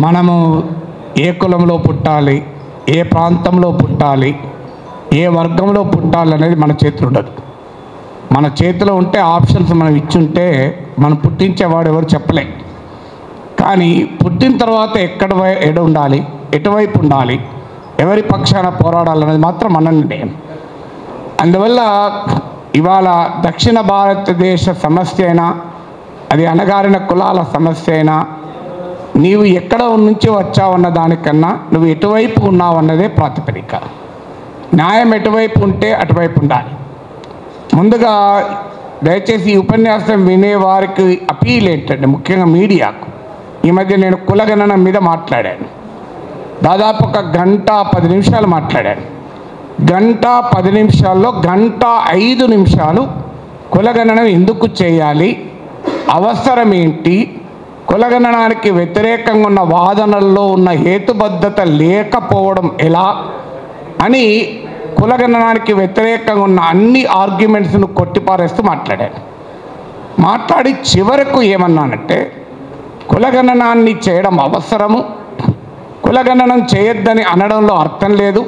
మనము ఏ కులంలో పుట్టాలి, ఏ ప్రాంతంలో పుట్టాలి, ఏ వర్గంలో పుట్టాలి అనేది మన చేతిలో ఉండదు. మన చేతిలో ఉంటే ఆప్షన్స్ మనం ఇచ్చుంటే మనం పుట్టించేవాడు ఎవరు చెప్పలే. కానీ పుట్టిన తర్వాత ఎడ ఉండాలి, ఎటువైపు ఉండాలి, ఎవరి పక్షాన పోరాడాలనేది మాత్రం మన నిర్ణయం. అందువల్ల ఇవాళ దక్షిణ భారతదేశ సమస్య అయినా, అది అణగారిన కులాల సమస్య అయినా, నీవు ఎక్కడ నుంచి వచ్చావన్న దానికన్నా నువ్వు ఎటువైపు ఉన్నావన్నదే ప్రాతిపదిక. న్యాయం ఎటువైపు ఉంటే అటువైపు ఉండాలి. ముందుగా దయచేసి ఈ ఉపన్యాసం వినే వారికి అపీల్ ఏంటంటే, ముఖ్యంగా మీడియాకు, ఈ మధ్య నేను కులగణన మీద మాట్లాడాను. దాదాపు 1 గంట 10 నిమిషాలు మాట్లాడాను. 1 గంట 10 నిమిషాల్లో 1 గంట 5 నిమిషాలు కులగణన ఎందుకు చేయాలి, అవసరం ఏంటి, కులగణనానికి వ్యతిరేకంగా ఉన్న వాదనల్లో ఉన్న హేతుబద్ధత లేకపోవడం ఎలా అని కులగణనానికి వ్యతిరేకంగా ఉన్న అన్ని ఆర్గ్యుమెంట్స్ను కొట్టిపారేస్తూ మాట్లాడి చివరకు ఏమన్నానంటే, కులగణనాన్ని చేయడం అవసరము, కులగణనం చేయొద్దని అనడంలో అర్థం లేదు,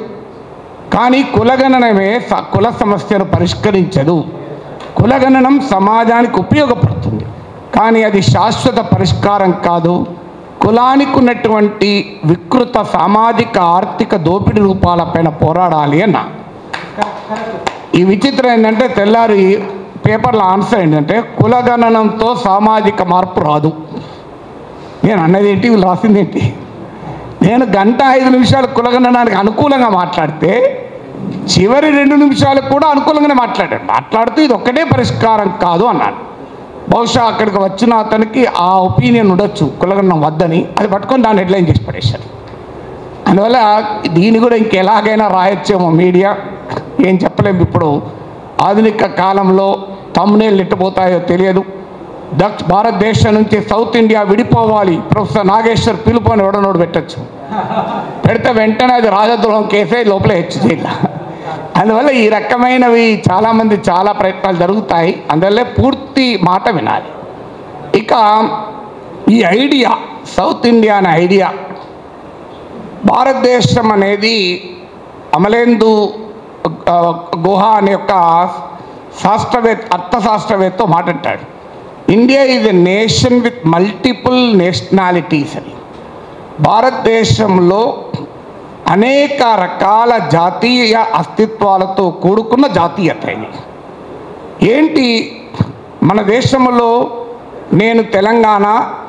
కానీ కులగణనమే కుల సమస్యను పరిష్కరించదు. కులగణనం సమాజానికి ఉపయోగపడుతుంది, కానీ అది శాశ్వత పరిష్కారం కాదు. కులానికి ఉన్నటువంటి వికృత సామాజిక ఆర్థిక దోపిడీ రూపాలపైన పోరాడాలి అన్న. ఈ విచిత్రం ఏంటంటే, తెల్లారి పేపర్లో ఆన్సర్ ఏంటంటే, కులగణనంతో సామాజిక మార్పు రాదు. నేను అన్నది ఏంటి, వీళ్ళు రాసింది ఏంటి? నేను 1 గంట 5 నిమిషాలు కులగణనానికి అనుకూలంగా మాట్లాడితే చివరి 2 నిమిషాలు కూడా అనుకూలంగానే మాట్లాడుతూ ఇది ఒక్కటే పరిష్కారం కాదు అన్నాను. బహుశా అక్కడికి వచ్చిన అతనికి ఆ ఒపీనియన్ ఉండొచ్చు, కులగణనం వద్దని. అది పట్టుకొని దాన్ని హెడ్లైన్ చేసి పడేశారు. అందువల్ల దీన్ని కూడా ఇంకెలాగైనా రాయొచ్చేమో మీడియా, ఏం చెప్పలేము. ఇప్పుడు ఆధునిక కాలంలో థంబ్నెయిల్ ఎట్టుపోతాయో తెలియదు. భారతదేశం నుంచి సౌత్ ఇండియా విడిపోవాలి, ప్రొఫెసర్ నాగేశ్వర్ పిలుపు అని ఎవడనోడు పెట్టచ్చు. పెడితే వెంటనే అది రాజద్రోహం కేసే, లోపల హెచ్చు. అందువల్ల ఈ రకమైనవి చాలామంది చాలా ప్రయత్నాలు జరుగుతాయి. అందువల్లే పూర్తి మాట వినాలి. ఇక ఈ ఐడియా, సౌత్ ఇండియా అనే ఐడియా, భారతదేశం అనేది అమలేందు గుహ అనే యొక్క అర్థశాస్త్రవేత్త మాట్లాడాడు. India is a nation with multiple nationalities అని. భారతదేశంలో అనేక రకాల జాతీయ అస్తిత్వాలతో కూడుకున్న జాతీయత ఇది. ఏంటి, మన దేశంలో నేను తెలంగాణ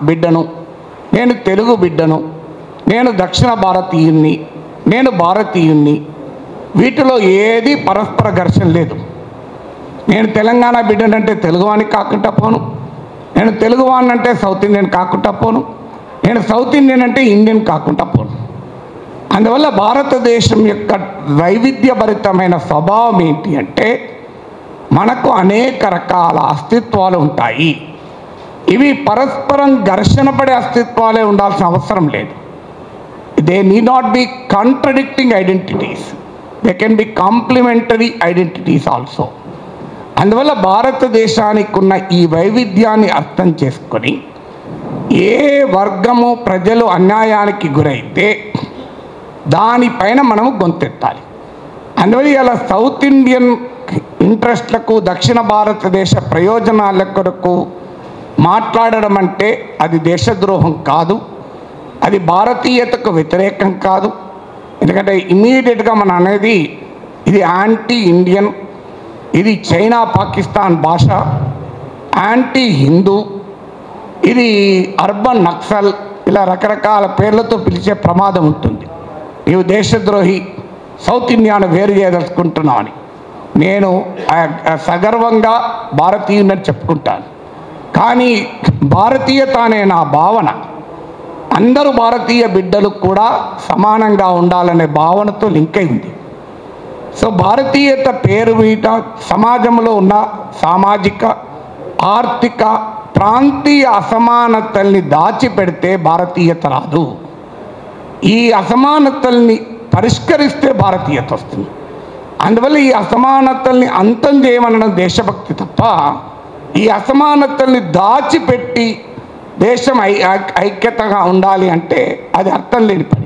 బిడ్డను, నేను తెలుగు బిడ్డను, నేను దక్షిణ భారతీయుణ్ణి, నేను భారతీయుణ్ణి, వీటిలో ఏది పరస్పర ఘర్షణ లేదు. నేను తెలంగాణ బిడ్డనంటే తెలుగువానికి కాకుండా పోను, నేను తెలుగువాడిని అంటే సౌత్ ఇండియన్ కాకుండా పోను, నేను సౌత్ ఇండియన్ అంటే ఇండియన్ కాకుండా పోను. అందువల్ల భారతదేశం యొక్క వైవిధ్యభరితమైన స్వభావం ఏంటి అంటే, మనకు అనేక రకాల అస్తిత్వాలు ఉంటాయి. ఇవి పరస్పరం ఘర్షణ పడే అస్తిత్వాలే ఉండాల్సిన అవసరం లేదు. They need not be contradicting identities, they can be complementary identities also. అందువల్ల భారతదేశానికి ఉన్న ఈ వైవిధ్యాన్ని అర్థం చేసుకొని, ఏ వర్గము ప్రజలు అన్యాయానికి గురైతే దానిపైన మనము గొంతెత్తాలి. అందువల్ల ఇలా సౌత్ ఇండియన్ ఇంట్రెస్ట్లకు, దక్షిణ భారతదేశ ప్రయోజనాల కొరకు మాట్లాడడం అంటే అది దేశద్రోహం కాదు, అది భారతీయతకు వ్యతిరేకం కాదు. ఎందుకంటే ఇమీడియట్గా మనం అనేది ఇది యాంటీ ఇండియన్, ఇది చైనా పాకిస్తాన్ భాష, యాంటీ హిందూ, ఇది అర్బన్ నక్సల్, ఇలా రకరకాల పేర్లతో పిలిచే ప్రమాదం ఉంటుంది. నీవు దేశద్రోహి, సౌత్ ఇండియాను వేరు చేయదలుచుకుంటున్నావు అని నేను సగర్వంగా భారతీయుని చెప్పుకుంటాను. కానీ భారతీయత అనే నా భావన అందరూ భారతీయ బిడ్డలు కూడా సమానంగా ఉండాలనే భావనతో లింక్ అయింది. సో భారతీయత పేరు వీట సమాజంలో ఉన్న సామాజిక, ఆర్థిక, ప్రాంతీయ అసమానతల్ని దాచిపెడితే భారతీయత రాదు. ఈ అసమానతల్ని పరిష్కరిస్తే భారతీయత వస్తుంది. అందువల్ల ఈ అసమానతల్ని అంతం చేయమనడం దేశభక్తి తప్ప, ఈ అసమానతల్ని దాచిపెట్టి దేశం ఐక్యతగా ఉండాలి అంటే అది అర్థం లేని పని.